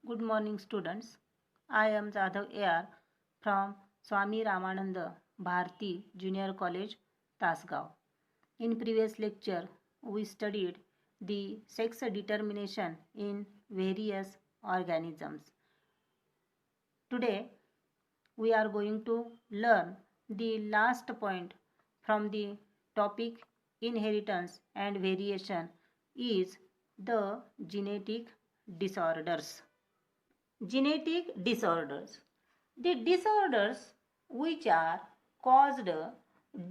Good morning, students. I am Jadhav A.R. from Swami Ramananda Bharati Junior College, Tasgaon. In previous lecture, we studied the sex determination in various organisms. Today, we are going to learn the last point from the topic inheritance and variation is the genetic disorders. Genetic disorders. The disorders which are caused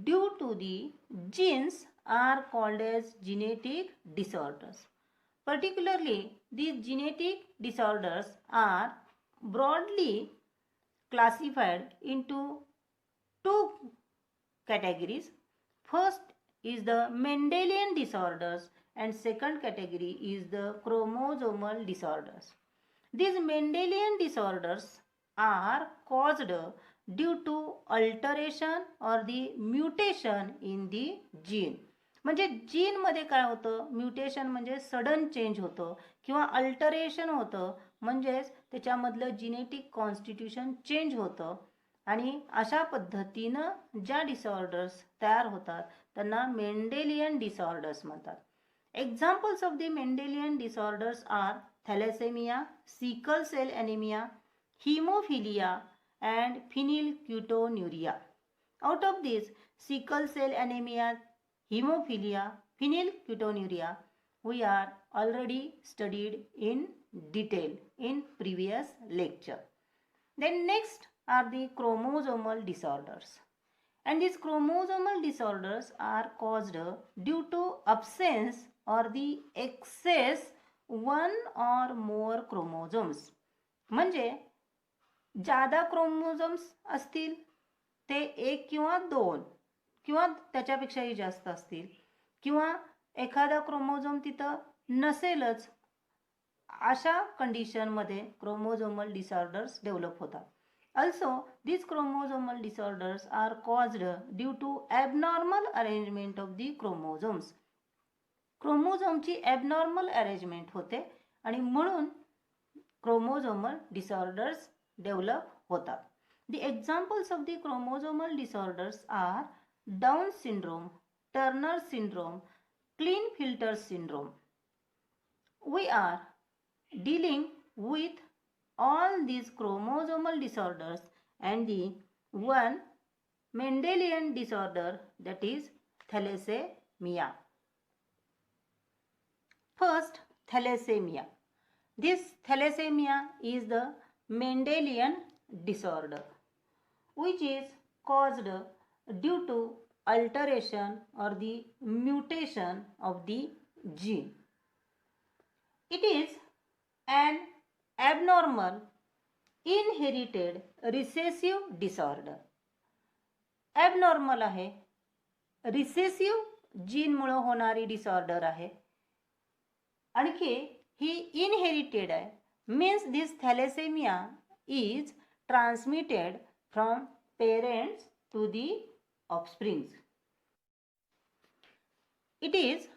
due to the genes are called as genetic disorders. Particularly, these genetic disorders are broadly classified into two categories. First is the Mendelian disorders and second category is the chromosomal disorders. These Mendelian disorders are caused due to alteration or the mutation in the gene. म्हणजे जीनमध्ये काय होतं, mutation म्हणजे sudden change होतं किंवा alteration होतं, म्हणजेच त्याच्यामधलं जिनेटिक कॉन्स्टिट्यूशन चेंज होतं आणि अशा पद्धतीनं ज्या डिसऑर्डर्स तयार होतात त्यांना मेंडेलियन डिसऑर्डर्स म्हणतात. Examples of the Mendelian disorders are thalassemia, sickle cell anemia, hemophilia, and phenylketonuria. Out of these, sickle cell anemia, hemophilia, phenylketonuria, we are already studied in detail in previous lecture. Then next are the chromosomal disorders. And these chromosomal disorders are caused due to absence or the excess one or more chromosomes. म्हणजे जादा chromosomes असतील ते एक किंवा दोन किंवा त्याच्यापेक्षाही जास्त असतील किंवा एखादा क्रोमोझोम तिथं नसेलच, अशा कंडिशनमध्ये क्रोमोझोमल डिसऑर्डर्स डेव्हलप होतात. Also, these chromosomal disorders are caused due to abnormal arrangement of the chromosomes. क्रोमोझोमची ॲबनॉर्मल अरेंजमेंट होते आणि म्हणून क्रोमोझोमल डिसऑर्डर्स डेव्हलप होतात. The examples of the chromosomal disorders are Down syndrome, Turner syndrome, Klinefelter syndrome. We are dealing with all these chromosomal disorders and the one Mendelian disorder, that is thalassemia. First, thalassemia. This thalassemia is the Mendelian disorder which is caused due to alteration or the mutation of the gene. It is an abnormal inherited recessive disorder. abnormal आहे, recessive जीनमुळे होणारी disorder आहे. आणखी ही inherited आहे. Means this thalassemia is transmitted from parents to the offsprings. It is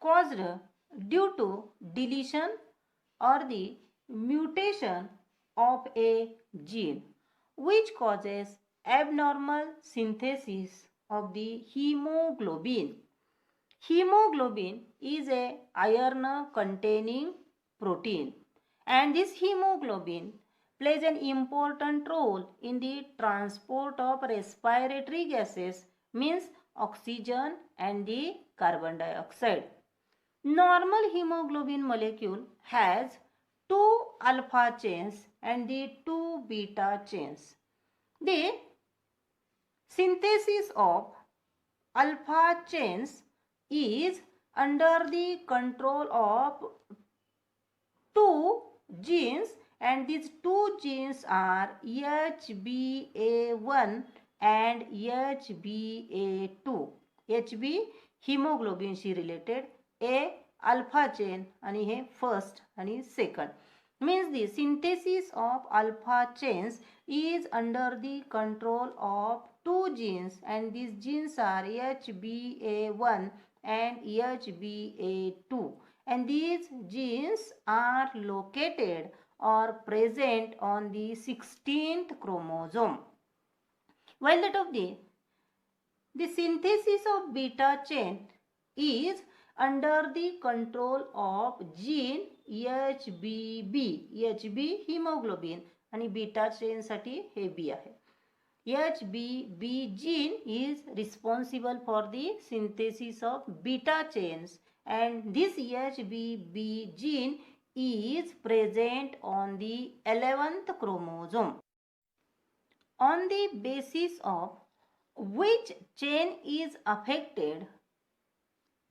caused due to deletion or the mutation of a gene which causes abnormal synthesis of the hemoglobin. Hemoglobin is a iron containing protein and this hemoglobin plays an important role in the transport of respiratory gases, means oxygen and the carbon dioxide. Normal hemoglobin molecule has 2 alpha chains and the 2 beta chains. The synthesis of alpha chains is under the control of 2 genes and these 2 genes are HbA1 and HbA2. HB hemoglobin she related, A alpha chain आणि हे first आणि second. Means the synthesis of alpha chains is under the control of 2 genes and these genes are HbA1 and HbA2 and these genes are located are present on the 16th chromosome. While that of the synthesis of beta chain is under the control of gene HBB. HB hemoglobin आणि beta chain साठी हे बी आहे. HBB gene is responsible for the synthesis of beta chains, and this HBB gene is present on the 11th chromosome. On the basis of which chain is affected,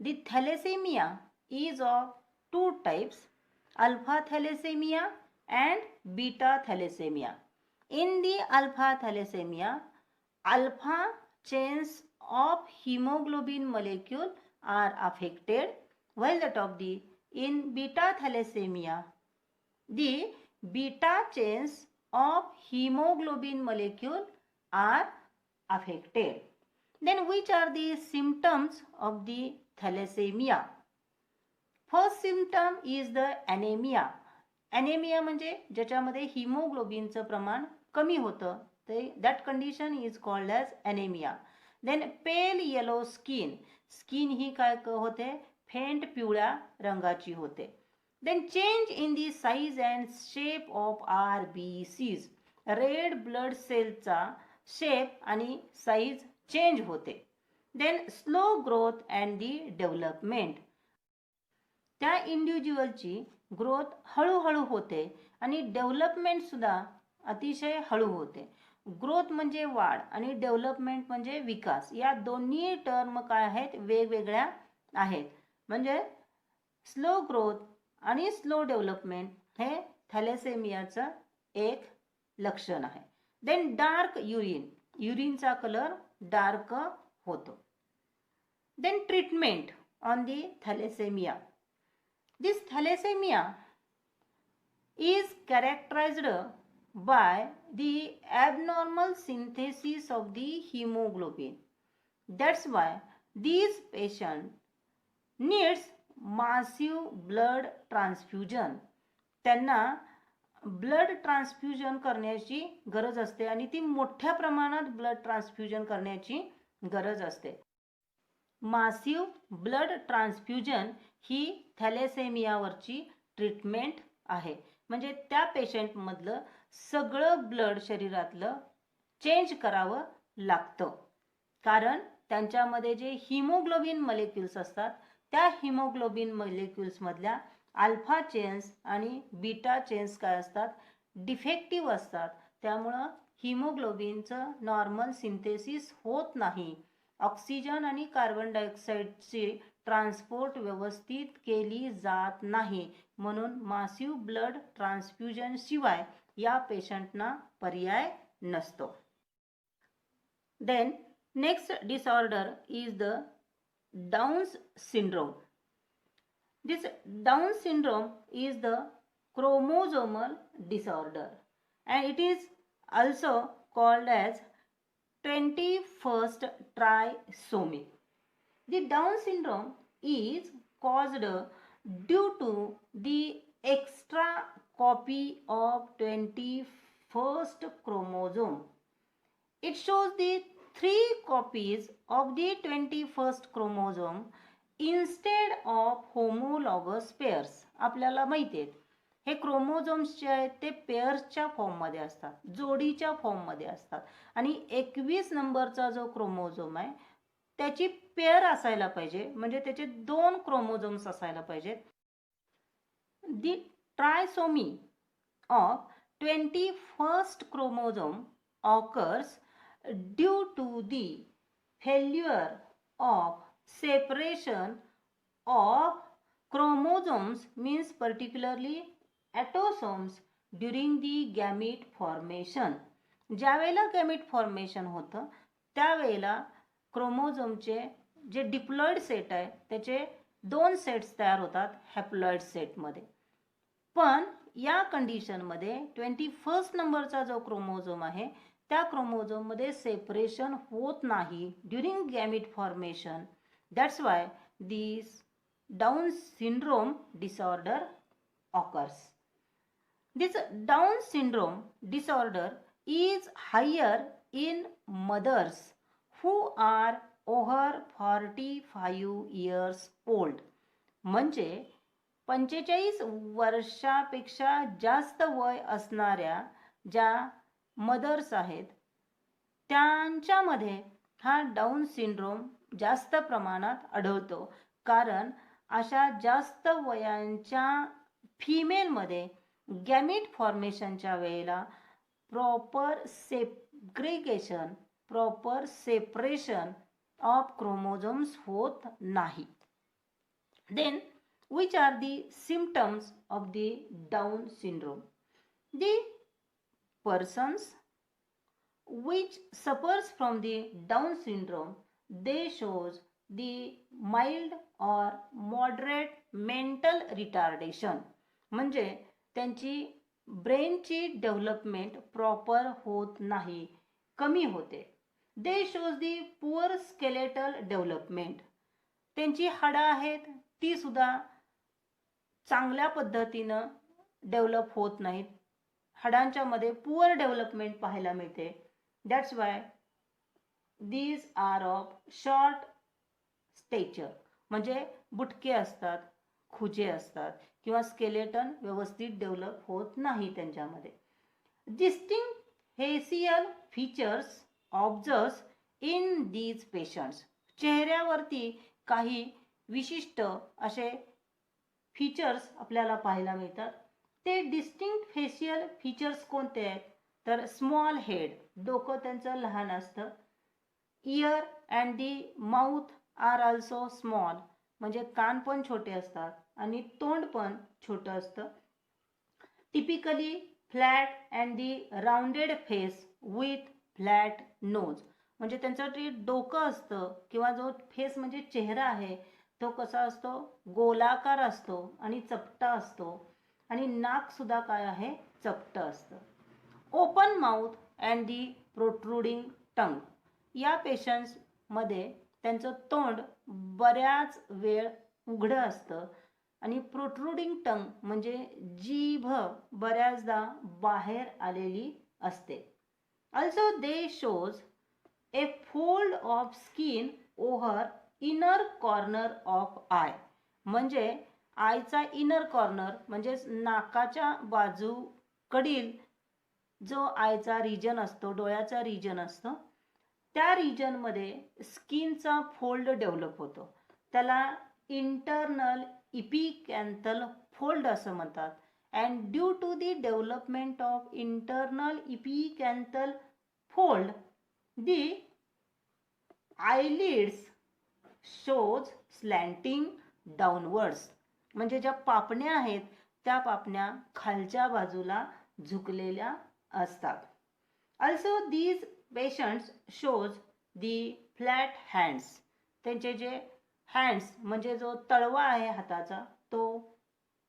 the thalassemia is of two types, alpha thalassemia and beta thalassemia. In the alpha thalassemia, alpha chains of hemoglobin molecule are affected, while that of the in beta thalassemia, the beta chains of hemoglobin molecule are affected. Then which are the symptoms of the thalassemia? First symptom is the anemia. Anemia म्हणजे ज्याच्यामध्ये हिमोग्लोबिनचं प्रमाण कमी होतं, ते that condition is called as anemia. Then pale yellow skin. Skin ही काय होते? Faint पिवळ्या रंगाची होते. Then change in the size and shape of RBCs. Red blood cellचा shape आणि size change होते. Then slow growth and the development. त्या इंडिव्हिज्युअलची growth हळूहळू होते आणि डेव्हलपमेंट सुद्धा अतिशय हळू होते. ग्रोथ म्हणजे वाढ आणि डेव्हलपमेंट म्हणजे विकास. या दोन्ही टर्म काय आहेत? वेगवेगळ्या आहेत. म्हणजे स्लो ग्रोथ आणि स्लो डेव्हलपमेंट हे थॅलेसेमियाचं एक लक्षण आहे. Then dark urine. युरिनचा कलर डार्क होतो. Then treatment on the thalassemia. This thalassemia is characterized by the abnormal synthesis of the hemoglobin. That's why these patients needs massive blood transfusion. त्यांना blood transfusion करण्याची गरज असते आणि ती मोठ्या प्रमाणात ब्लड ट्रान्सफ्युजन करण्याची गरज असते. मासिव ब्लड ट्रान्सफ्युजन ही थॅलेसेमियावरची ट्रीटमेंट आहे. म्हणजे त्या पेशंटमधलं सगळं ब्लड शरीरातलं चेंज करावं लागतं, कारण त्यांच्यामध्ये जे हिमोग्लोबिन मॉलिक्युल्स असतात त्या हिमोग्लोबिन मॉलिक्युल्समधल्या अल्फा चेन्स आणि बीटा चेन्स काय असतात? डिफेक्टिव्ह असतात. त्यामुळं हिमोग्लोबिनचं नॉर्मल सिंथेसिस होत नाही. ऑक्सिजन आणि कार्बन डायऑक्साईडची ट्रान्सपोर्ट व्यवस्थित केली जात नाही. म्हणून मासिव ब्लड ट्रान्सफ्युजन शिवाय या पेशंटना पर्याय नसतो. Then next disorder is the Down's syndrome. This Down syndrome is the chromosomal disorder and it is also called as 21st trisomy. The Down syndrome is caused due to the extra copy of 21st chromosome. It shows the 3 copies of the 21st chromosome instead of homologous pairs. आपल्याला माहिती आहे हे chromosomes जे आहेत ते पेअर्सच्या फॉर्ममध्ये असतात, जोडीच्या फॉर्ममध्ये असतात आणि 21 नंबरचा जो क्रोमोझोम आहे त्याची पेअर असायला पाहिजे, म्हणजे त्याचे 2 क्रोमोझोम्स असायला पाहिजेत. दी trisomy of 21st chromosome occurs due to the failure of separation of chromosomes, means particularly autosomes, during the gamete formation. ज्यावेळेला गॅमेट फॉर्मेशन होतं त्यावेळेला क्रोमोझोमचे जे डिप्लॉइड सेट आहे त्याचे 2 सेट्स तयार होतात हॅप्लॉइड सेटमध्ये. पण या कंडिशनमध्ये 21st नंबरचा जो क्रोमोझोम आहे त्या क्रोमोझोममध्ये सेपरेशन होत नाही during gamete formation. That's why this Down syndrome disorder occurs. This Down syndrome disorder is higher in mothers who are over 45 years old. म्हणजे 45 वर्षापेक्षा जास्त वय असणाऱ्या ज्या मदर्स आहेत त्यांच्यामध्ये हा डाऊन सिंड्रोम जास्त प्रमाणात आढळतो. कारण अशा जास्त वयांच्या फिमेलमध्ये गॅमिट फॉर्मेशनच्या वेळेला proper segregation, proper separation of chromosomes होत नाही. Then, which are the symptoms of the Down syndrome? The persons which suffers from the Down syndrome, they shows the mild or moderate mental retardation. म्हणजे त्यांची ब्रेनची development proper होत नाही, कमी होते. दे shows the poor skeletal development. त्यांची हाडं आहेत ती सुद्धा चांगल्या पद्धतीनं डेव्हलप होत नाहीत. हाडांच्या मध्ये पुअर डेव्हलपमेंट पाहायला मिळते. That's why these are of short stature. म्हणजे बुटके असतात, खुजे असतात किंवा स्केलेटन व्यवस्थित डेव्हलप होत नाही त्यांच्यामध्ये. Distinct facial features observes in these patients. चेहऱ्यावरती काही विशिष्ट असे फीचर्स आपल्याला पाहायला मिळतात. ते डिस्टिंक्ट फेशियल फीचर्स कोणते आहेत तर स्मॉल हेड, डोकं त्यांचं लहान असतं. Ear and the mouth are also small, म्हणजे कान पण छोटे असतात आणि तोंड पण छोटं असतं. Typically flat and the rounded face with flat nose. म्हणजे त्यांचं जे डोकं असतं किंवा जो फेस म्हणजे चेहरा आहे तो कसा असतो, गोलाकार असतो आणि चपटा असतो आणि नाक सुद्धा काय आहे, चपट असतं. ओपन माउथ अँड दी प्रोट्रुडिंग टंग. या पेशंट्समध्ये त्यांचं तोंड बऱ्याच वेळ उघडं असतं आणि प्रोट्रुडिंग टंग म्हणजे जीभ बऱ्याचदा बाहेर आलेली असते. Also they shows A fold of skin over inner corner of I. म्हणजे आयचा इनर कॉर्नर म्हणजे नाकाच्या बाजूकडील जो आयचा रिजन असतो, डोळ्याचा रिजन असतो, त्या रिजनमध्ये स्किनचा फोल्ड डेव्हलप होतो. त्याला इंटरनल इपिकॅन्थल फोल्ड असं म्हणतात. And due to the development of internal epicanthal fold the eyelids shows slanting downwards. म्हणजे ज्या पापण्या आहेत त्या पापण्या खालच्या बाजूला झुकलेल्या असतात. Also these patients shows the flat hands. त्यांचे जे हँड्स म्हणजे जो तळवा आहे हाताचा तो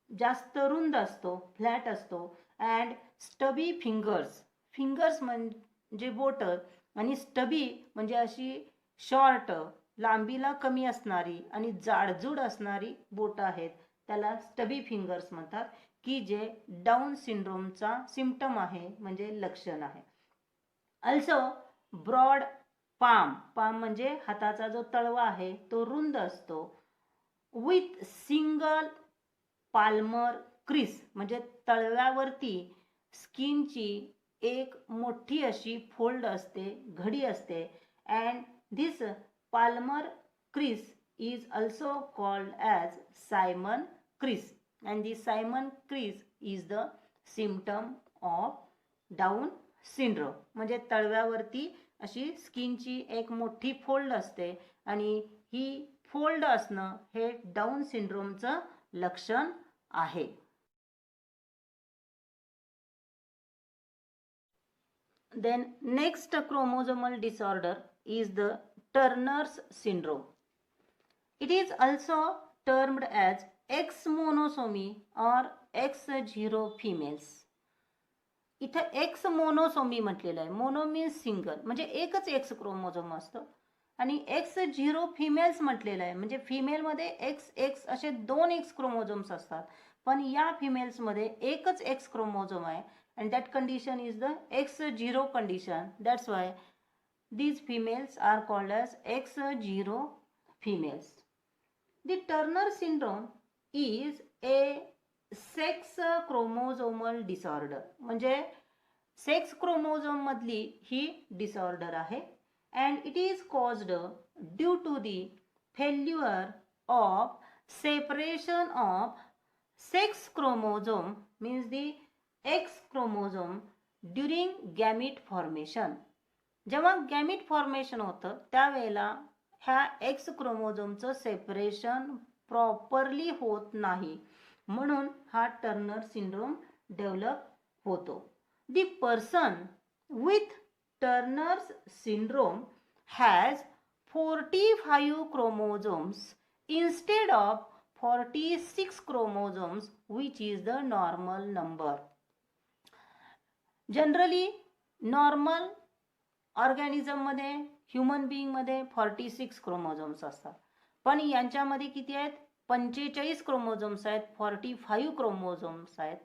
जास्त रुंद असतो, फ्लॅट असतो. And स्टबी fingers. फिंगर्स म्हणजे बोट आणि स्टबी म्हणजे अशी शॉर्ट, लांबीला कमी असणारी आणि जाडजूड असणारी बोटं आहेत, त्याला स्टबी फिंगर्स म्हणतात, की जे डाऊन सिंड्रोमचा सिम्पटम आहे, म्हणजे लक्षण आहे. Also broad palm. पाम म्हणजे हाताचा जो तळवा आहे तो रुंद असतो. With single Palmer crease. म्हणजे तळव्यावरती स्किनची एक मोठी अशी फोल्ड असते, घडी असते. And this Palmer crease is also called as Simon crease, and the Simon crease is the symptom of Down syndrome. म्हणजे तळव्यावरती अशी स्किनची एक मोठी फोल्ड असते आणि ही फोल्ड असणं हे डाऊन सिंड्रोमचं लक्षण आहे. Then next chromosomal disorder is the Turner's syndrome. It is also termed as X monosomy or X0 females. इथं X मोनोसोमी म्हटलेलं आहे. मोनो मीन्स सिंगल, म्हणजे एकच X क्रोमोझोम असतं. आणि X0 फिमेल्स म्हटलेलं आहे, म्हणजे फिमेलमध्ये XX असे 2 X क्रोमोझोम्स असतात. पण या फिमेल्समध्ये एकच एक्स क्रोमोझोम आहे and that condition is the X0 condition. That's why these females are called as X0 females. The Turner syndrome is a sex chromosomal disorder. म्हणजे सेक्स क्रोमोझोम मधली ही disorder आहे and it is caused due to the failure of separation of sex chromosome means the X chromosome during gamete formation. जेव्हा gamete formation होतं त्यावेळेला ह्या x क्रोमोझोमचं separation properly होत नाही, म्हणून हा टर्नर सिंड्रोम डेव्हलप होतो. The person with Turner's syndrome has 45 chromosomes instead of 46 chromosomes, which is the normal number. Generally normal ऑर्गॅनिझममध्ये ह्युमन बीइंगमध्ये 46 क्रोमोझोम्स असतात, पण यांच्यामध्ये किती आहेत? 45 क्रोमोझोम्स आहेत, 45 क्रोमोझोम्स आहेत.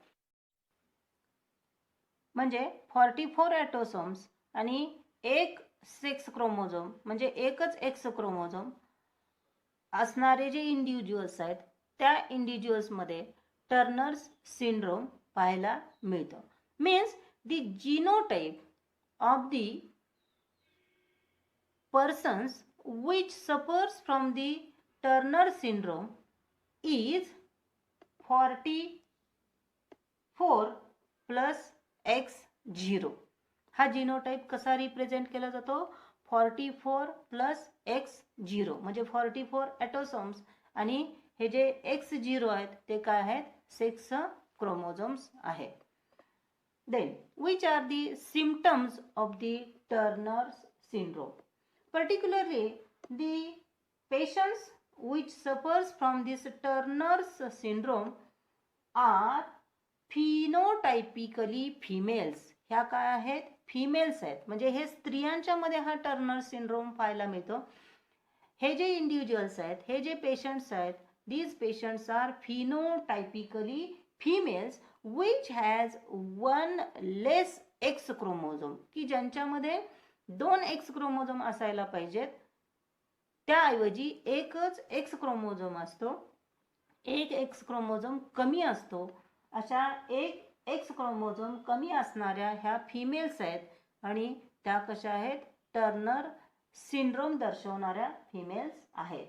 म्हणजे 44 ॲटोसोम्स आणि एक सेक्स क्रोमोझोम म्हणजे एकच एक्स क्रोमोझोम असणारे जे इंडिव्हिज्युअल्स आहेत त्या इंडिव्हिज्युअल्समध्ये टर्नर्स सिंड्रोम पाहायला मिळतं. Means the genotype of the persons which suffers from the Turner syndrome is 44 plus X0. हा जीनोटाइप कसा रिप्रेझेंट केला जातो? 44 plus X0 म्हणजे 44 ॲटोसोम्स आणि हे जे X0 आहेत ते काय आहेत? सेक्स क्रोमोझोम्स आहेत. Then, which are the symptoms of the Turner's syndrome? Particularly, the patients which suffers from this Turner's syndrome are phenotypically females. ह्या काय आहेत? फिमेल्स आहेत. म्हणजे हे स्त्रियांच्या मध्ये हा टर्नर सिंड्रोम पाहायला मिळतो. हे जे इंडिव्हिज्युअल्स आहेत, हे जे पेशंट्स आहेत, these patients are phenotypically females which has one less X chromosome, की ज्यांच्यामध्ये 2 X क्रोमोझोम असायला पाहिजेत त्याऐवजी एकच X क्रोमोझोम असतो. एक X क्रोमोझोम कमी असतो. अशा एक X क्रोमोझोम कमी असणाऱ्या ह्या फिमेल्स आहेत आणि त्या कशा आहेत? टर्नर सिंड्रोम दर्शवणाऱ्या फिमेल्स आहेत.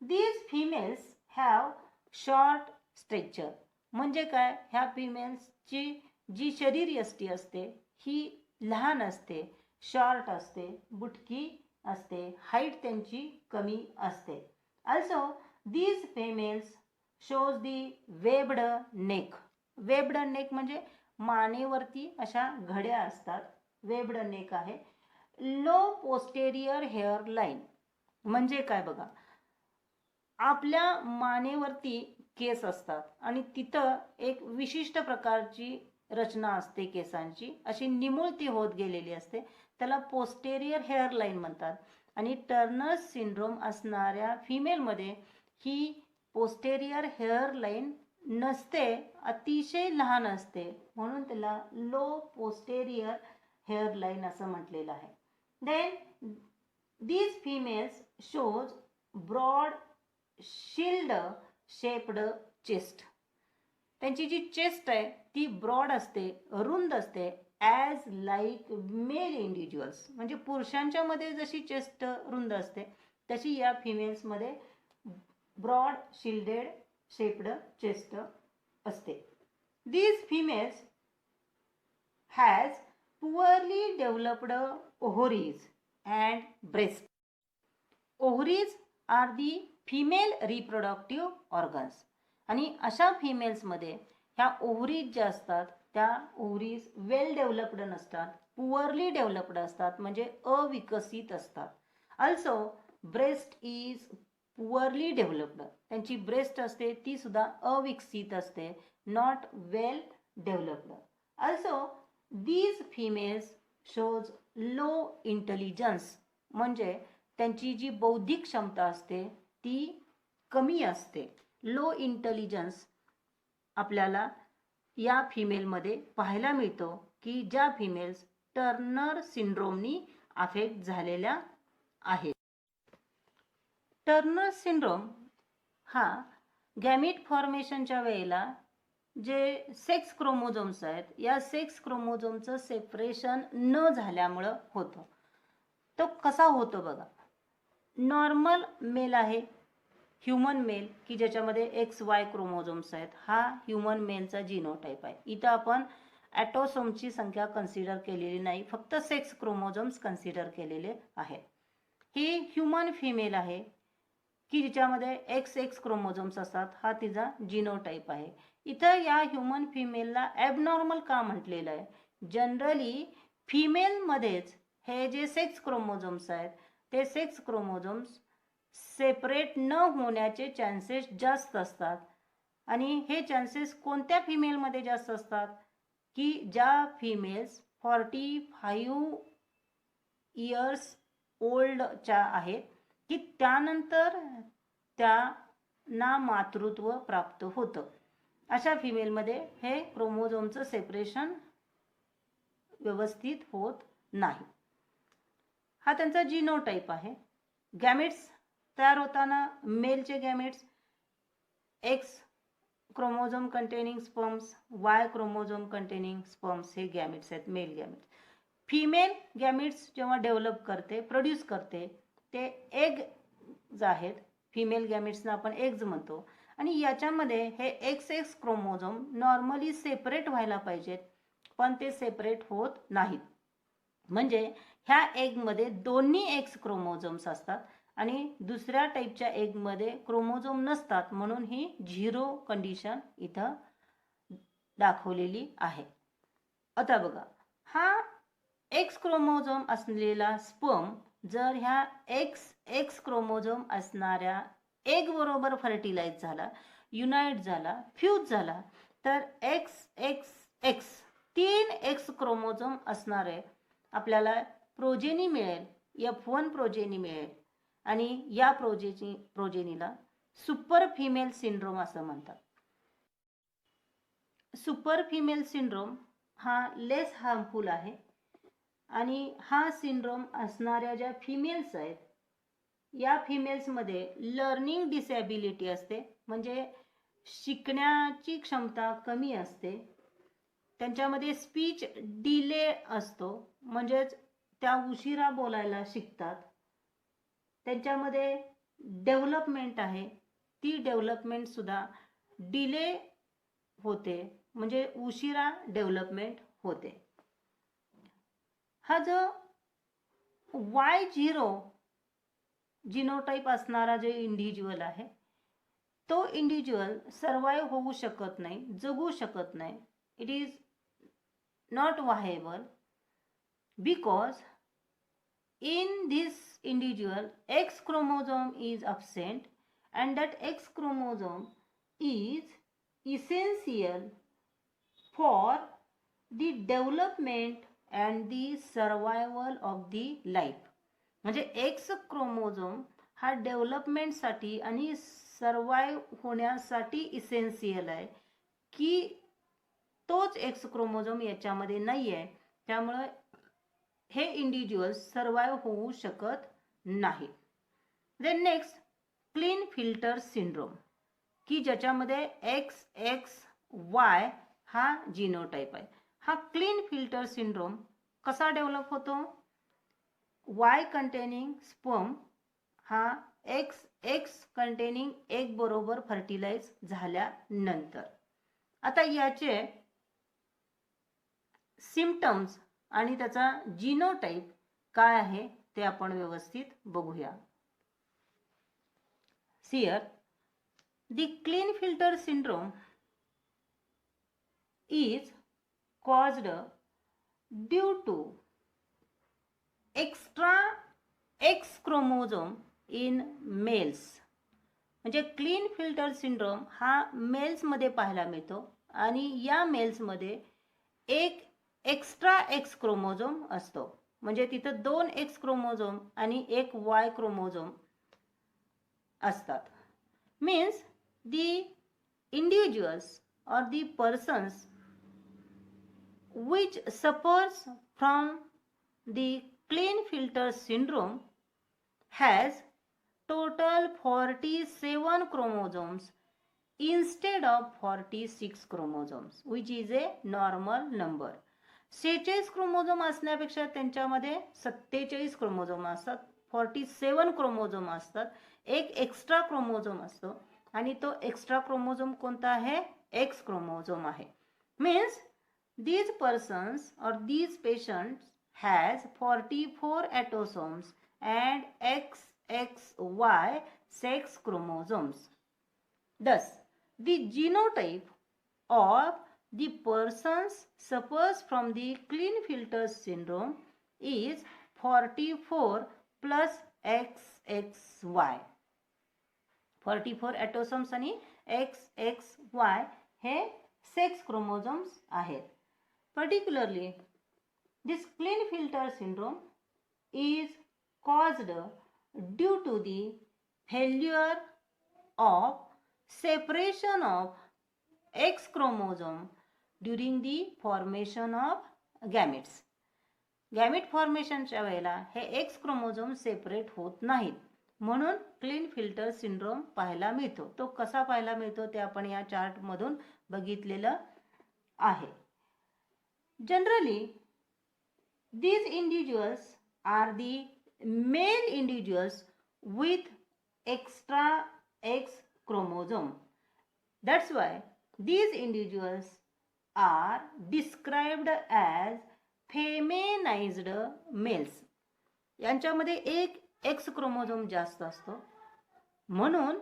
These females have short stature. म्हणजे काय? ह्या फिमेल्सची जी शरीरयष्टी असते ही लहान असते, शॉर्ट असते, बुटकी असते, हाईट त्यांची कमी असते. Also these females shows the webbed neck. Webbed neck म्हणजे मानेवरती अशा घड्या असतात, वेब्ड नेक आहे. लो पोस्टेरियर हेअर लाईन म्हणजे काय बघा, आपल्या मानेवरती केस असतात आणि तिथं एक विशिष्ट प्रकारची रचना असते केसांची, अशी निमुळती होत गेलेली असते, त्याला पोस्टेरियर हेअर लाईन म्हणतात. आणि टर्नर सिंड्रोम असणाऱ्या फिमेलमध्ये ही पोस्टेरियर हेअर लाईन नसते, अतिशय लहान असते, म्हणून त्याला लो पोस्टेरियर हेअर लाईन असं म्हटलेलं आहे. Then these females shows broad shield shaped chest. त्यांची जी चेस्ट आहे ती ब्रॉड असते, रुंद असते, ॲज लाईक मेल इंडिव्हिज्युअल्स. म्हणजे पुरुषांच्या मध्ये जशी चेस्ट रुंद असते तशी या फिमेल्समध्ये ब्रॉड शिल्डेड शेप्ड चेस्ट असते. These females has poorly developed ovaries and breast. Ovaries are the female reproductive organs. आणि अशा फिमेल्समध्ये ह्या ओव्हरीज ज्या असतात त्या ओव्हरीज वेल डेव्हलप्ड नसतात, पुअरली डेव्हलप्ड असतात, म्हणजे अविकसित असतात. Also breast is poorly developed. त्यांची ब्रेस्ट असते ती सुद्धा अविकसित असते, not well developed. Also these females shows low intelligence. म्हणजे त्यांची जी बौद्धिक क्षमता असते ती कमी असते, लो इंटेलिजन्स आपल्याला या फिमेलमध्ये पाहायला मिळतो की ज्या फिमेल्स टर्नर सिंड्रोमनी अफेक्ट झालेल्या आहेत. टर्नर सिंड्रोम हा गॅमिट फॉर्मेशनच्या वेळेला जे सेक्स क्रोमोझोम्स आहेत या सेक्स क्रोमोझोमचं सेपरेशन न झाल्यामुळं होतं. तो कसा होतो बघा. नॉर्मल मेल आहे, ह्युमन मेल की ज्याच्यामध्ये XY क्रोमोझोम्स आहेत, हा ह्युमन मेलचा जीनोटाईप आहे. इथं आपण ॲटोसोमची संख्या कन्सिडर केलेली नाही, फक्त सेक्स क्रोमोझोम्स कन्सिडर केलेले आहेत. ही ह्युमन फिमेल आहे की जिच्यामध्ये XX क्रोमोझोम्स असतात, हा तिचा जीनोटाईप आहे. इथं या ह्युमन फिमेलला ॲबनॉर्मल का म्हटलेलं आहे. जनरली फिमेलमध्येच हे जे सेक्स क्रोमोझोम्स आहेत ते सेक्स क्रोमोझोम्स सेपरेट न होण्याचे चान्सेस जास्त असतात. आणि हे चान्सेस कोणत्या फिमेलमध्ये जास्त असतात की ज्या फिमेल्स 45 इयर्स ओल्डच्या आहेत की त्यानंतर त्यांना मातृत्व प्राप्त होतं. अशा फिमेलमध्ये हे क्रोमोझोमचं सेपरेशन व्यवस्थित होत नाही. हा त्यांचा जीनोटाईप आहे. गॅमेट्स तयार होताना मेलचे gametes X chromosome containing sperms, Y chromosome containing sperms हे गॅमेट्स आहेत, मेल गॅमेट्स. फिमेल गॅमेट्स जेव्हा डेव्हलप करते, प्रोड्यूस करते, ते एग्ज आहेत. फिमेल गॅमेट्सना आपण एग्ज म्हणतो. आणि याच्यामध्ये हे XX क्रोमोझोम नॉर्मली सेपरेट व्हायला पाहिजेत, पण ते सेपरेट होत नाहीत. म्हणजे ह्या एगमध्ये दोन्ही X क्रोमोझोम्स असतात आणि दुसऱ्या टाईपच्या एगमध्ये क्रोमोझोम नसतात, म्हणून ही 0 कंडिशन इथं दाखवलेली आहे. आता बघा, हा X क्रोमोझोम असलेला स्पर्म जर ह्या XX क्रोमोझोम असणाऱ्या एग बरोबर फर्टिलाइज झाला, युनाइट झाला, फ्यूज झाला, तर XXX 3 X क्रोमोझोम असणारे आपल्याला प्रोजेनी मिळेल, F1 प्रोजेनी मिळेल. आणि या प्रोजेनीला सुपर फिमेल सिंड्रोम असं म्हणतात. सुपर फिमेल सिंड्रोम हा लेस हार्मफुल आहे. आणि हा सिंड्रोम असणाऱ्या ज्या फिमेल्स आहेत या फिमेल्समध्ये लर्निंग डिसॅबिलिटी असते, म्हणजे शिकण्याची क्षमता कमी असते. त्यांच्यामध्ये स्पीच डिले असतो, म्हणजेच त्या उशिरा बोलायला शिकतात. त्यांच्यामध्ये डेव्हलपमेंट आहे, ती डेव्हलपमेंट सुद्धा डिले होते, म्हणजे उशिरा डेव्हलपमेंट होते. हा जो Y0 जीनोटाईप असणारा जो इंडिव्हिज्युअल आहे तो इंडिव्हिज्युअल सर्वाइव्ह होऊ शकत नाही, जगू शकत नाही. It is not viable because in this individual X chromosome is absent and that X chromosome is essential for the development and the survival of the life. म्हणजे X क्रोमोझोम हा डेव्हलपमेंटसाठी आणि survive होण्यासाठी इसेन्शियल आहे की तोच X chromosome याच्यामध्ये नाही आहे, त्यामुळे हे इंडिव्हिज्युअल सर्वाइव्ह होऊ शकत नाही. Then next Klinefelter syndrome की ज्याच्यामध्ये XXY हा जीनोटाईप आहे. हा क्लीन फिल्टर सिंड्रोम कसा डेव्हलप होतो. Y कंटेनिंग स्पर्म हा XX कंटेनिंग एग बरोबर फर्टिलाइज झाल्यानंतर. आता याचे सिम्पटम्स आणि त्याचा जीनोटाईप काय आहे ते आपण व्यवस्थित बघूया. Here the Klinefelter syndrome is caused due to extra X chromosome in males. म्हणजे क्लीनफिल्टर सिंड्रोम हा मेल्समध्ये पाहायला मिळतो आणि या मेल्समध्ये एक एक्स्ट्रा X क्रोमोझोम असतो, म्हणजे तिथं 2 X क्रोमोझोम आणि एक Y क्रोमोझोम असतात. Means the individuals or the persons which suffers from the Klinefelter syndrome has total 47 chromosomes instead of 46 chromosomes, which is a normal number. 46 chromosome असण्यापेक्षा त्यांच्यामध्ये 47 chromosome असतात, 47 chromosome असतात. एक एक्स्ट्रा क्रोमोझोम असतो आणि तो एक्स्ट्रा क्रोमोझोम कोणता आहे? एक्स क्रोमोझोम आहे. Means these persons or these patients has 44 autosomes and XXY sex chromosomes. Thus, the genotype of the persons suffers from the Klinefelter syndrome is 44 plus XXY. 44 autosomes आणि XXY हे sex chromosomes आहेत. Particularly, this Klinefelter syndrome is caused due to the failure of separation of X chromosome during the formation of gametes. Gamete फॉर्मेशनच्या वेळेला हे x chromosome separate होत नाहीत, म्हणून क्लिनफिल्टर syndrome पाहायला मिळतो. तो कसा पाहायला मिळतो ते आपण या चार्ट मधून बघितलेलं आहे. Generally these individuals are the male individuals with extra X chromosome. That's why these individuals are described as feminized males. यांच्यामध्ये एक एक्स क्रोमोझोम जास्त असतो, म्हणून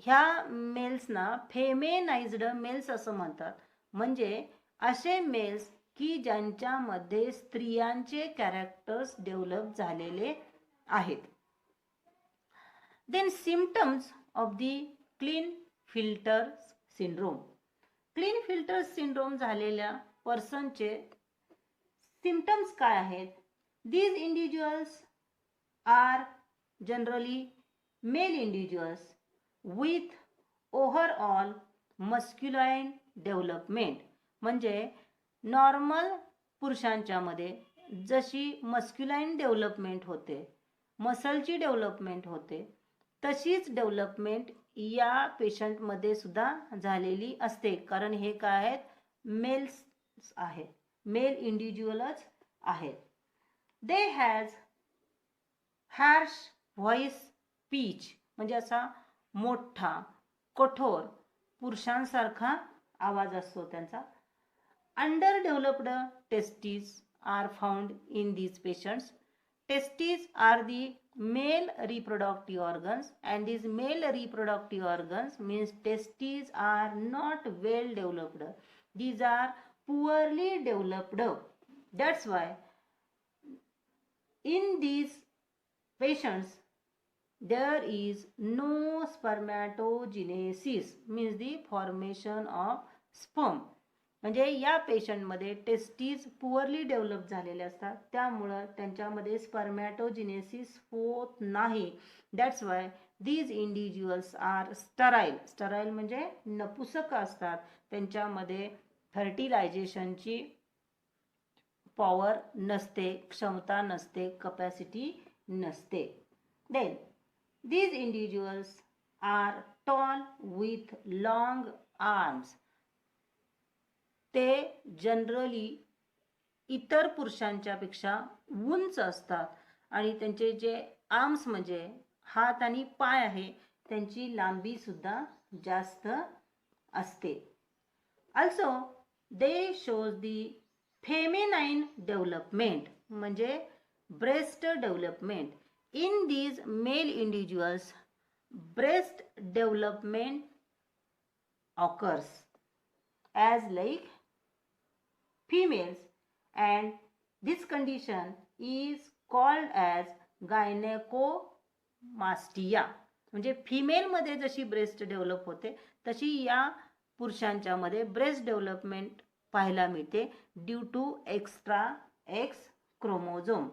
ह्या मेल्सना फेमिनाइज्ड मेल्स असं म्हणतात. म्हणजे असे मेल्स की ज्यांच्यामध्ये स्त्रियांचे कॅरेक्टर्स डेव्हलप झालेले आहेत. Then symptoms of the Klinefelter syndrome. Klinefelter syndrome झालेल्या पर्सनचे सिम्पटम्स काय आहेत? These individuals are generally male individuals with overall masculine development. म्हणजे नॉर्मल पुरुषांच्या मध्ये जशी मस्क्युलाइन डेव्हलपमेंट होते, मसलची डेव्हलपमेंट होते, तशीच डेव्हलपमेंट या पेशंटमध्ये सुद्धा झालेली असते. कारण हे काय आहेत? मेल्स आहेत, मेल इंडिव्हिज्युअलच आहेत. दे हॅज हार्श व्हॉइस पीच, म्हणजे असा मोठा कठोर पुरुषांसारखा आवाज असतो त्यांचा. Underdeveloped testes are found in these patients. Testes are the male reproductive organs, and these male reproductive organs means testes are not well developed. These are poorly developed. That's why in these patients there is no spermatogenesis, means the formation of sperm. म्हणजे या पेशंटमध्ये testes poorly develop झालेले असतात, त्यामुळं त्यांच्यामध्ये spermatogenesis होत नाही. That's why these individuals are sterile. Sterile म्हणजे नपुसक असतात, त्यांच्यामध्ये फर्टिलायझेशनची पॉवर नसते, क्षमता नसते, कपॅसिटी नसते. Then these individuals are tall with long arms. ते जनरली इतर पुरुषांच्या पेक्षा उंच असतात आणि त्यांचे जे आर्म्स म्हणजे हात आणि पाय आहे त्यांची लांबी सुद्धा जास्त असते. Also they shows the feminine development, म्हणजे breast development. In these male individuals breast development occurs as like females, and this condition is called as gynecomastia. म्हणजे फिमेल मध्ये जशी ब्रेस्ट डेव्हलप होते तशी या पुरुषांच्या मध्ये ब्रेस्ट डेव्हलपमेंट पाहायला मिळते due to extra X chromosome.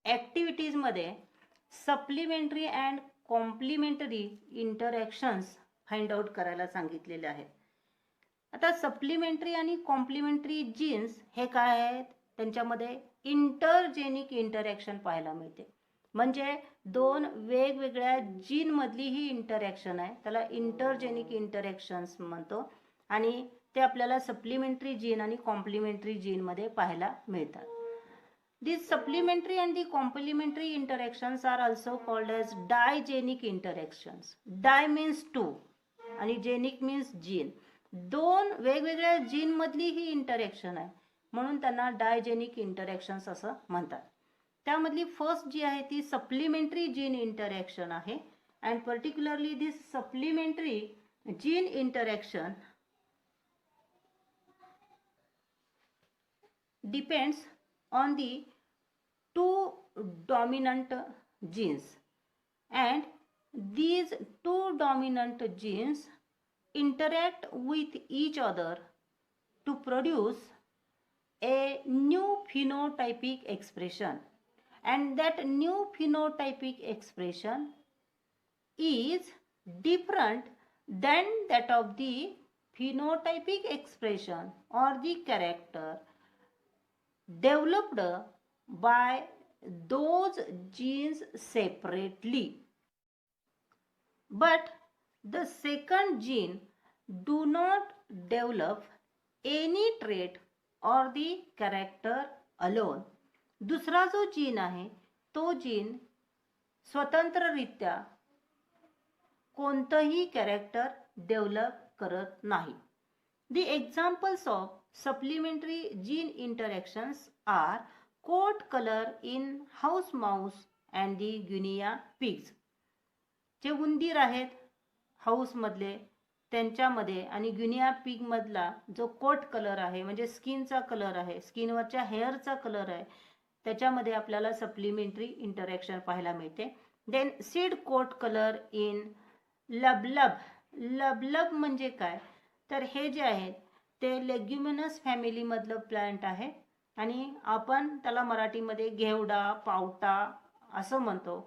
Activities मध्ये supplementary and complementary interactions find out करायला सांगितलेले आहेत. आता सप्लिमेंटरी आणि कॉम्प्लिमेंटरी जीन्स हे काय आहेत, त्यांच्यामध्ये इंटरजेनिक इंटरॅक्शन पाहायला मिळते. म्हणजे दोन वेगवेगळ्या जीन मधली ही इंटरॅक्शन आहे, त्याला इंटरजेनिक इंटरॅक्शन्स म्हणतो. आणि ते आपल्याला सप्लिमेंटरी जीन आणि कॉम्प्लिमेंटरी जीन मध्ये पाहायला मिळतात. These supplementary and the complementary interactions are also called as digenic interactions. Di means two आणि genic means gene. दोन वेगवेगळ्या जीन मधली ही इंटरॅक्शन आहे, म्हणून त्यांना डायजेनिक इंटरॅक्शन्स असं म्हणतात. त्यामधली फर्स्ट जी आहे ती सप्लिमेंटरी जीन इंटरॅक्शन आहे. And particularly this supplementary gene interaction depends on the two dominant genes, and these two dominant genes interact with each other to produce a new phenotypic expression, and that new phenotypic expression is different than that of the phenotypic expression or the character developed by those genes separately. But the second gene do not develop any trait or the character alone. दुसरा जो gene आहे तो gene स्वतंत्ररित्या कोणतंही character develop करत नाही. The examples of supplementary gene interactions are coat color in house mouse and the guinea pigs. जे उंदीर आहेत हाऊस मधले त्यांच्यामध्ये आणि गुनिया पिग मधला जो कोट कलर आहे म्हणजे स्किनचा कलर आहे, स्किनवरच्या हेअरचा कलर आहे, त्याच्यामध्ये आपल्याला सप्लिमेंटरी इंटरॅक्शन पाहायला मिळते. Then seed coat colour in lablab. Lablab म्हणजे काय, तर हे जे आहे ते लेग्युमिनस फॅमिली मधलं प्लांट आहे आणि आपण त्याला मराठीमध्ये घेवडा पावटा असं म्हणतो.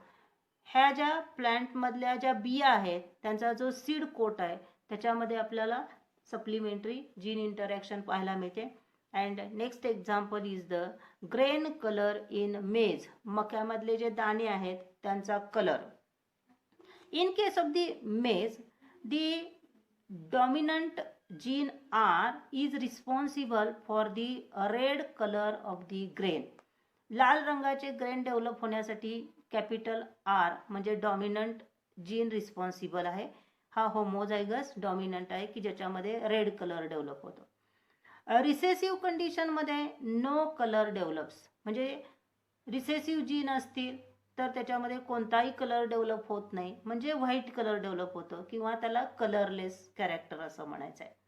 ह्या ज्या प्लांट मधल्या ज्या बिया आहेत त्यांचा जो सीड कोट आहे त्याच्यामध्ये आपल्याला सप्लिमेंटरी जीन इंटरॅक्शन पाहायला मिळते. And next example is the grain colour in maize. मक्यामधले जे दाणे आहेत त्यांचा colour. In case of the maize the dominant gene R is responsible for the red color of the grain. लाल रंगाचे grain develop होण्यासाठी कॅपिटल R म्हणजे dominant gene responsible आहे. हा होमोझायगस डॉमिनंट आहे की ज्याच्यामध्ये रेड कलर डेव्हलप होतो. रिसेसिव्ह कंडिशनमध्ये नो कलर डेव्हलप्स. म्हणजे रिसेसिव्ह जीन असतील तर त्याच्यामध्ये कोणताही कलर डेव्हलप होत नाही, म्हणजे व्हाईट कलर डेव्हलप होतो किंवा त्याला कलरलेस कॅरेक्टर असं म्हणायचं आहे.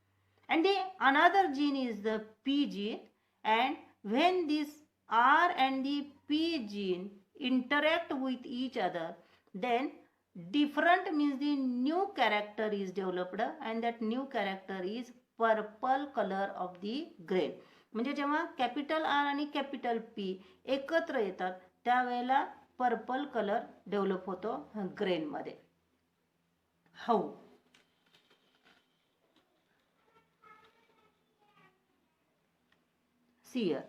And the another gene is the P gene, and when this R and the P gene interact with each other, then different means the new character is developed, and that new character is purple color of the grain. म्हणजे जेव्हा capital R आणि capital P एकत्र येतात त्यावेळेला purple colour develop होतो grain मध्ये. How here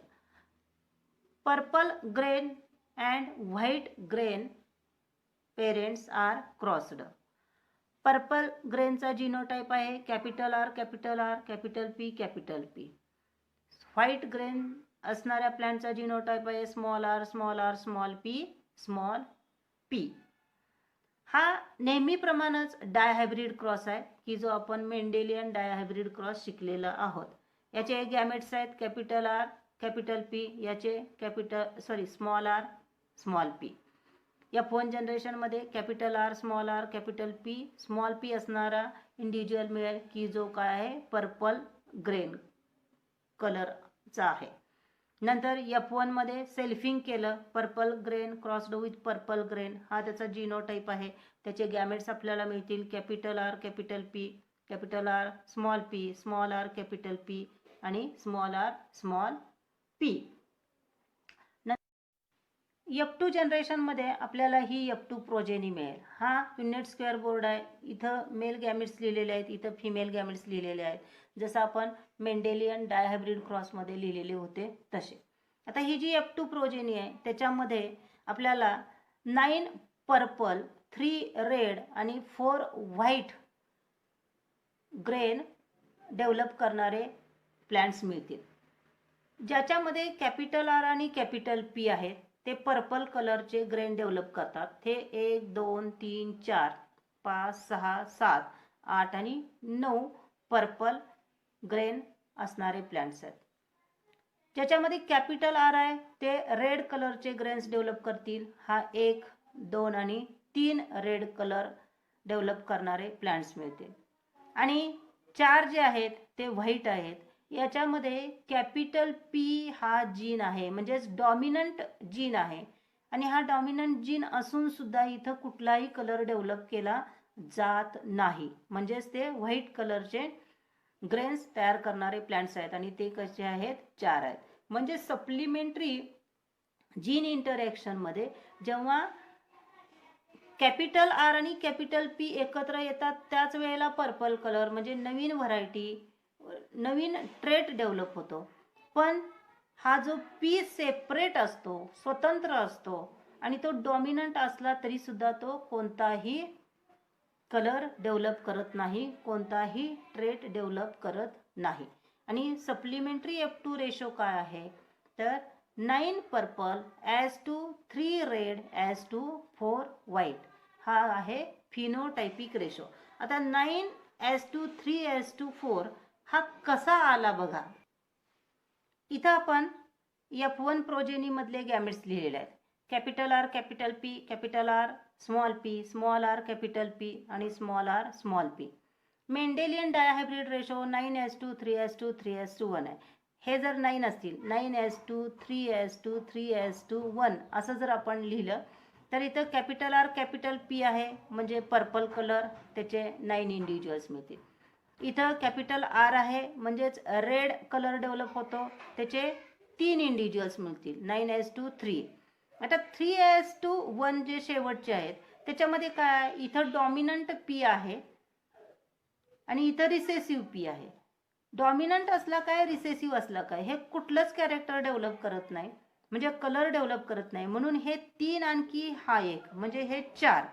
purple grain and white grain parents are crossed. Purple ग्रेनचा genotype आहे capital R capital R capital P capital P. White grain असणाऱ्या प्लांटचा जीनोटाइप आहे small r small r small p small p. हा नेहमीप्रमाणेच डायहायब्रिड cross आहे की जो आपण मेंडेलियन डायहायब्रिड क्रॉस शिकलेला आहोत. याचे गॅमेट्स आहेत कॅपिटल R कॅपिटल P, याचे small r small p. F1 जनरेशनमध्ये capital R small r capital P small p असणारा इंडिव्हिज्युअल मिळेल की जो काय आहे पर्पल ग्रेन कलरचा आहे. नंतर F1 मध्ये सेल्फिंग केलं purple grain crossed with purple grain, हा त्याचा जीनोटाइप आहे. त्याचे गॅमेट्स आपल्याला मिळतील capital R capital P capital R small p small r capital P आणि small r small p. F2 जनरेशनमध्ये आपल्याला ही F2 प्रोजेनी मिळेल. हा पुन्नेट स्क्वेअर बोर्ड आहे. इथं मेल गॅमेट्स लिहिलेले आहेत, इथं फिमेल गॅमेट्स लिहिलेले आहेत, जसं आपण मेंडेलियन डायहायब्रिड क्रॉसमध्ये लिहिलेले होते तसे. आता ही जी F2 प्रोजेनी आहे त्याच्यामध्ये आपल्याला 9 पर्पल, 3 रेड आणि 4 व्हाईट ग्रेन डेव्हलप करणारे प्लांट्स मिळतील. ज्याच्यामध्ये कॅपिटल आर आणि कॅपिटल पी आहेत ते पर्पल कलरचे ग्रेन डेव्हलप करतात. ते 1 2 3 4 5 6 7 8 आणि 9 पर्पल ग्रेन असणारे प्लांट्स आहेत. ज्याच्यामध्ये कॅपिटल आर आहे ते रेड कलरचे ग्रेन्स डेव्हलप करतील. हा 1 2 आणि 3 रेड कलर डेव्हलप करणारे प्लांट्स मिळतील. आणि 4 जे आहेत ते व्हाईट आहेत. याच्यामध्ये कॅपिटल पी हा जीन आहे, म्हणजेच डॉमिनंट जीन आहे. आणि हा डॉमिनंट जीन असून सुद्धा इथं कुठलाही कलर डेव्हलप केला जात नाही, म्हणजेच ते व्हाईट कलरचे ग्रेन्स तयार करणारे प्लांट्स आहेत. आणि ते कसे आहेत? 4 आहेत. म्हणजे सप्लिमेंटरी जीन इंटरॅक्शनमध्ये जेव्हा कॅपिटल आर आणि कॅपिटल पी एकत्र येतात त्याच वेळेला पर्पल कलर म्हणजे नवीन व्हरायटी, नवीन ट्रेट डेव्हलप होतो. पण हा जो पी सेपरेट असतो, स्वतंत्र असतो आणि तो डॉमिनंट असला तरी सुद्धा तो कोणताही कलर डेव्हलप करत नाही, कोणताही ट्रेट डेव्हलप करत नाही. आणि सप्लिमेंटरी F2 रेशो काय आहे तर 9 purple as to 3 red as to 4 white. हा आहे फिनोटायपिक रेशो. आता 9 ॲज टू 3 ॲज टू 4 हा कसा आला बघा. इथं आपण F1 प्रोजेनी मधले गॅमेट्स लिहिलेले आहेत. Capital R capital P, capital R small P, small R capital P आणि small R small P. Mendelian dihybrid ratio 9 as to 3 as to 3 as to 1 आहे. हे जर 9 असतील, 9 as to 3 as to 3 as to 1 असं जर आपण लिहिलं तर इथं कॅपिटल आर कॅपिटल पी आहे, म्हणजे पर्पल कलर त्याचे 9 इंडिव्हिज्युअल्स मिळतील. इथं कॅपिटल आर आहे म्हणजेच रेड कलर डेव्हलप होतो, त्याचे 3 इंडिव्हिज्युअल्स मिळतील, 9 ॲज टू 3. आता 3 ॲज टू 1 जे शेवटचे आहेत त्याच्यामध्ये काय, इथं डॉमिनंट पी आहे आणि इथं रिसेसिव्ह पी आहे. डॉमिनंट असला काय, रिसेसिव्ह असला काय, हे कुठलंच कॅरेक्टर डेव्हलप करत नाही, म्हणजे कलर डेव्हलप करत नाही. म्हणून हे 3 आणखी हा 1 म्हणजे हे 4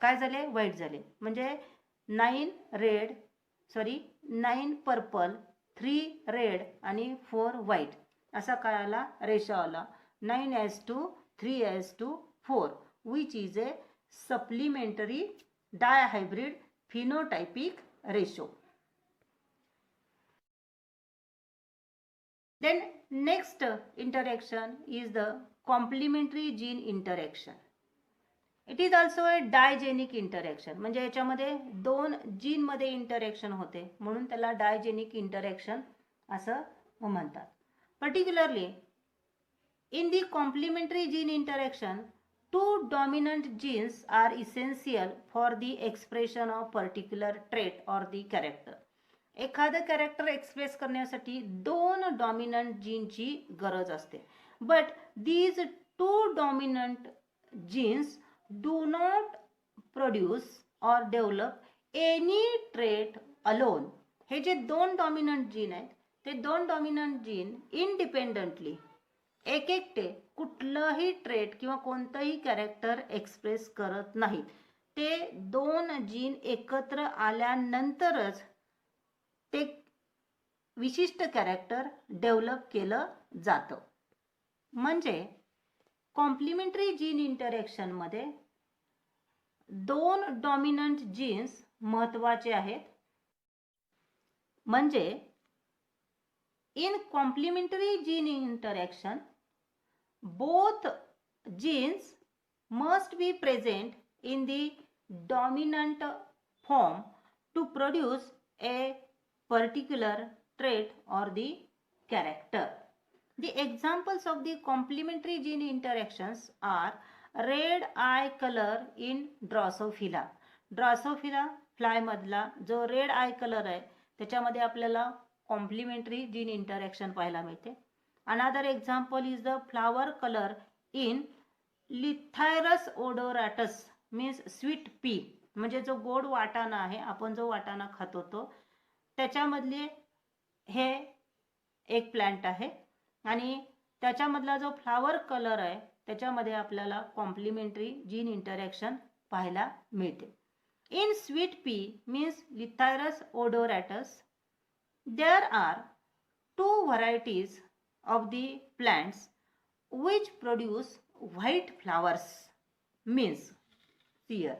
काय झाले, व्हाईट झाले. म्हणजे 9 पर्पल, 3 रेड आणि 4 व्हाईट असा काय आला, रेशो आला 9 as to 3 as to 4 which is a supplementary dihybrid phenotypic ratio. Then next interaction is the complementary gene interaction. It is also a digenic interaction, म्हणजे याच्यामध्ये 2 जीन मध्ये इंटरॅक्शन होते म्हणून त्याला डायजेनिक इंटरॅक्शन असं म्हणतात. Particularly in the complementary gene interaction 2 dominant genes are essential for the expression of particular trait or the character. एखादं character express करण्यासाठी 2 डॉमिनंट जीनची गरज असते. But these 2 dominant genes do not produce or develop any trait alone. हे जे 2 dominant gene आहेत ते 2 dominant gene independently एकटे कुठलंही ट्रेट किंवा कोणतंही कॅरेक्टर एक्सप्रेस करत नाहीत. ते 2 जीन एकत्र आल्यानंतरच ते विशिष्ट कॅरेक्टर डेव्हलप केलं जातं. म्हणजे कॉम्प्लिमेंटरी जीन इंटरॅक्शन मध्ये 2 डॉमिनंट जीन्स महत्त्वाचे आहेत. म्हणजे in complementary gene interaction both genes must be present in the dominant form to produce a particular trait or the character. The examples of the complementary gene interactions are red eye color in Drosophila. Drosophila fly मधला जो red I colour आहे त्याच्यामध्ये आपल्याला complementary gene interaction पाहायला मिळते. Another example is the flower colour in Lathyrus odoratus means sweet pea, म्हणजे जो गोड वाटाणा आहे, आपण जो वाटाणा खात होतो त्याच्यामधले हे एक प्लांट आहे आणि त्याच्यामधला जो फ्लावर कलर आहे त्याच्यामध्ये आपल्याला कॉम्प्लिमेंटरी जीन इंटरॅक्शन पाहायला मिळते. In sweet pea means Lathyrus odoratus there are 2 varieties of the plants which produce white flowers means here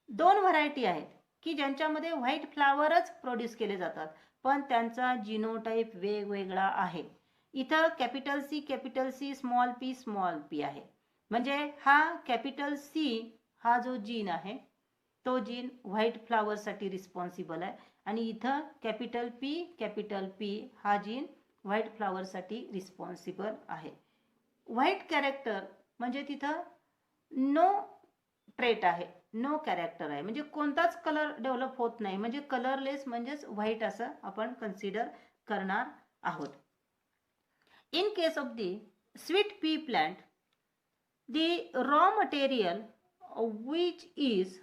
2 variety आहेत की ज्यांच्यामध्ये व्हाईट फ्लावरच प्रोड्यूस केले जातात, पण त्यांचा जिनोटाइप वेगवेगळा आहे. इथं कॅपिटल सी स्मॉल पी आहे. म्हणजे हा कॅपिटल सी हा जो जीन आहे तो जीन व्हाईट फ्लावरसाठी रिस्पॉन्सिबल आहे आणि इथं कॅपिटल पी हा जीन व्हाईट फ्लावरसाठी रिस्पॉन्सिबल आहे. व्हाईट कॅरेक्टर म्हणजे तिथं नो ट्रेट आहे, नो कॅरेक्टर आहे, म्हणजे कोणताच कलर डेव्हलप होत नाही, म्हणजे कलरलेस म्हणजेच व्हाईट असं आपण कन्सिडर करणार आहोत. In case of the sweet pea plant the raw material which is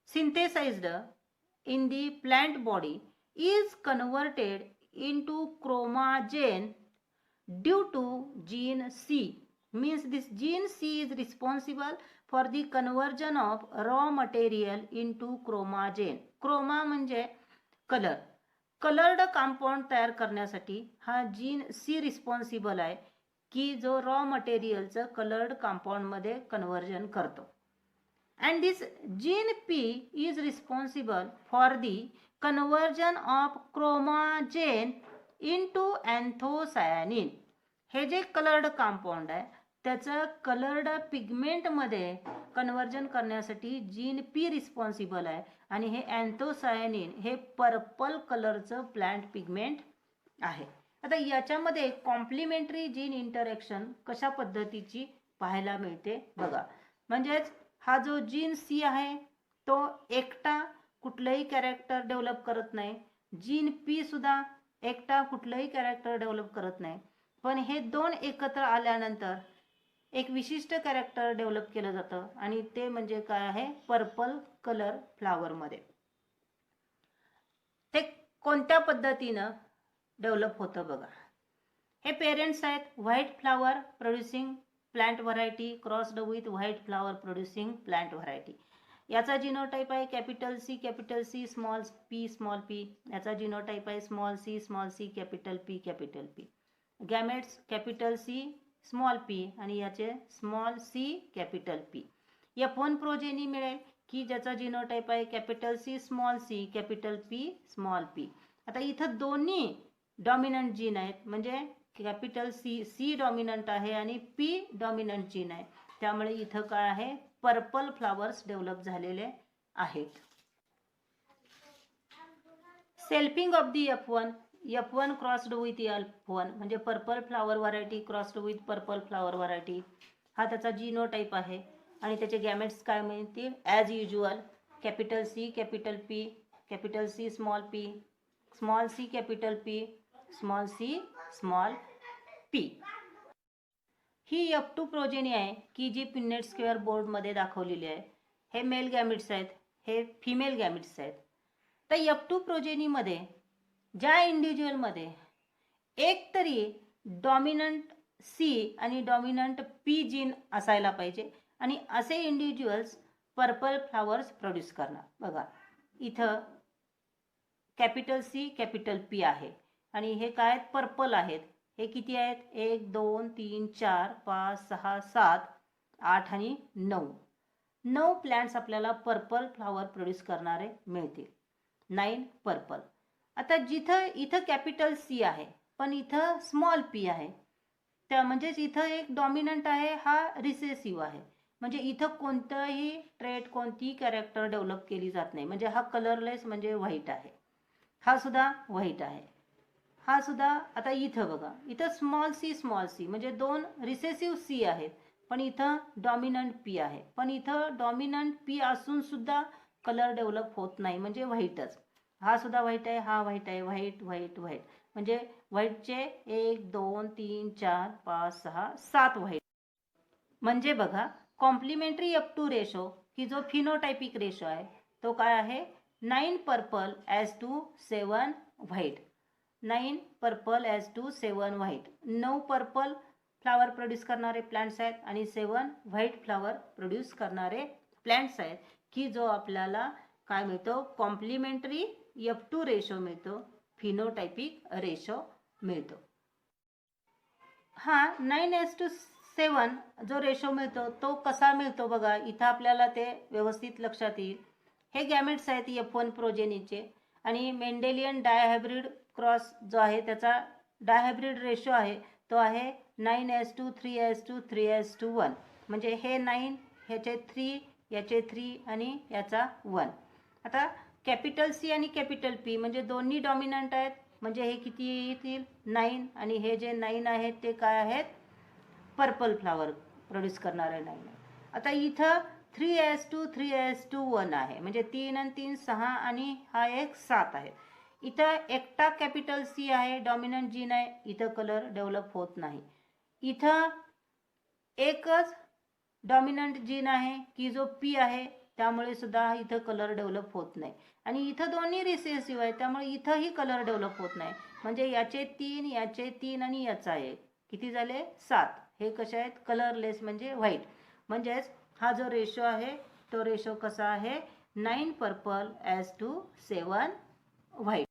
synthesized in the plant body is converted into chromogen due to gene C. Means this gene C is responsible for the conversion of raw material into chromogen. Chroma म्हणजे colour, coloured compound तयार करण्यासाठी हा gene C responsible आहे की जो raw मटेरियलचं coloured compound मध्ये conversion करतो. And this gene P is responsible for the conversion of chromogen into anthocyanin. हे जे कलर्ड कंपाउंड आहे त्याचं कलर्ड पिगमेंट मध्ये कन्वर्जन करण्यासाठी जीन पी रिस्पॉन्सिबल आहे आणि हे अँथोसायनिन हे पर्पल कलरचं प्लांट पिगमेंट आहे. आता याच्यामध्ये कॉम्प्लिमेंटरी जीन इंटरॅक्शन कशा पद्धतीची पाहायला मिळते बघा. म्हणजेच हा जो जीन सी आहे तो एकटा कुठलंही कॅरेक्टर डेव्हलप करत नाही, जीन पी सुद्धा एकटा कुठलंही कॅरेक्टर डेव्हलप करत नाही, पण हे दोन एकत्र आल्यानंतर एक विशिष्ट कॅरेक्टर डेव्हलप केलं जातं आणि ते म्हणजे काय आहे, पर्पल कलर फ्लावर मध्ये. ते कोणत्या पद्धतीनं डेव्हलप होतं बघा. हे पेरेंट्स आहेत, white flower producing plant variety crossed with white flower producing plant variety. याचा जिनोटाइप आहे कॅपिटल सी स्मॉल पी. याचा जिनोटाइप आहे small C capital P. Gametes capital C small P आणि याचे small C capital P. F1 progeny मिळेल की ज्याचा genotype आहे capital C capital P small P. आता इथं दोन्ही डॉमिनंट जीन आहेत, म्हणजे कॅपिटल सी डॉमिनंट आहे आणि पी डॉमिनंट जीन आहे, त्यामुळे इथं काय आहे, पर्पल फ्लावर्स डेव्हलप झालेले आहेत. Selfing of the F1 crossed with F1 म्हणजे purple flower variety crossed with purple flower variety. हा त्याचा जिनोटाइप आहे आणि त्याचे गॅमेट्स काय मिळतील as usual capital C small C capital P small C small P. ही F2 प्रोजेनी आहे की जी पिनेट स्क्वेअर बोर्ड मध्ये दाखवलेली आहे. हे मेल गॅमेट्स आहेत, हे फिमेल गॅमेट्स आहेत. तर F2 प्रोजेनी मध्ये ज्या इंडिव्हिज्युअल मध्ये एक तरी डॉमिनंट सी आणि डॉमिनंट पी जीन असायला पाहिजे आणि असे इंडिव्हिज्युअल्स पर्पल फ्लावर्स प्रोड्यूस करणार. बघा इथं कॅपिटल सी कॅपिटल पी आहे आणि हे काय पर्पल आहेत. हे किती आहेत 1 2 3 4 5 6 7 8 आणि 9 प्लांट्स आपल्याला पर्पल फ्लावर प्रोड्यूस करणारे मिळतील. 9 पर्पल. आता जिथं इथं कॅपिटल सी आहे पण इथं स्मॉल पी आहे, त्या म्हणजेच इथं एक डॉमिनंट आहे हा रिसेसिव्ह आहे, म्हणजे इथं कोणतंही ट्रेट कोणतीही कॅरेक्टर डेव्हलप केली जात नाही. म्हणजे हा कलरलेस म्हणजे व्हाईट आहे, हा सुद्धा व्हाईट आहे, हा सुद्धा. आता इथं बघा इथं स्मॉल सी म्हणजे 2 रिसेसिव्ह सी आहेत पण इथं डॉमिनंट पी आहे, पण इथं डॉमिनंट पी असून सुद्धा कलर डेव्हलप होत नाही म्हणजे व्हाईटच. हा सुद्धा व्हाईट आहे, हा व्हाईट आहे, व्हाईट म्हणजे व्हाईटचे 1 2 3 4 5 6 7 व्हाईट. म्हणजे बघा कॉम्प्लिमेंटरी F2 रेशो की जो फिनोटायपिक रेशो आहे तो काय आहे 9 purple as to 7 white. 9 purple as to 7 white. 9 purple flower produce करणारे प्लांट्स आहेत आणि 7 व्हाईट फ्लावर प्रोड्यूस करणारे प्लांट्स आहेत की जो आपल्याला काय मिळतो कॉम्प्लिमेंटरी F2 रेशो मिळतो, फिनोटायपिक रेशो मिळतो. हा 9:7 जो रेशो मिळतो तो कसा मिळतो बघा, इथं आपल्याला ते व्यवस्थित लक्षात येईल. हे गॅमेट्स आहेत F1 प्रोजेनीचे आणि मेंडेलियन डायहायब्रिड क्रॉस जो आहे त्याचा डायहायब्रिड रेशो आहे तो आहे 9:3:3:1. म्हणजे हे 9, ह्याचे 3, याचे 3 आणि याचा 1. आता कॅपिटल सी आणि कॅपिटल पी म्हणजे दोन्ही डॉमिनंट आहेत, म्हणजे हे किती येतील 9 आणि हे जे 9 आहेत ते काय आहेत पर्पल फ्लावर प्रोड्यूस करणारे 9 आहे. आता इथं 3:3:1 आहे म्हणजे 3 आणि 3 6 आणि हा एक 7 आहे. इथं एकटा कॅपिटल सी आहे डॉमिनंट जीन आहे, इथं कलर डेव्हलप होत नाही. इथं एकच डॉमिनंट जीन आहे की जो पी आहे, त्यामुळे सुद्धा इथं कलर डेव्हलप होत नाही. आणि इथं दोन्ही रिसेसिव्ह आहे त्यामुळे इथंही कलर डेव्हलप होत नाही. म्हणजे याचे 3, याचे 3 आणि याचा 1 किती झाले 7. हे कसे आहेत कलरलेस म्हणजे व्हाईट. म्हणजेच हा जो रेशो आहे तो रेशो कसा आहे 9 पर्पल ॲज टू 7 व्हाईट.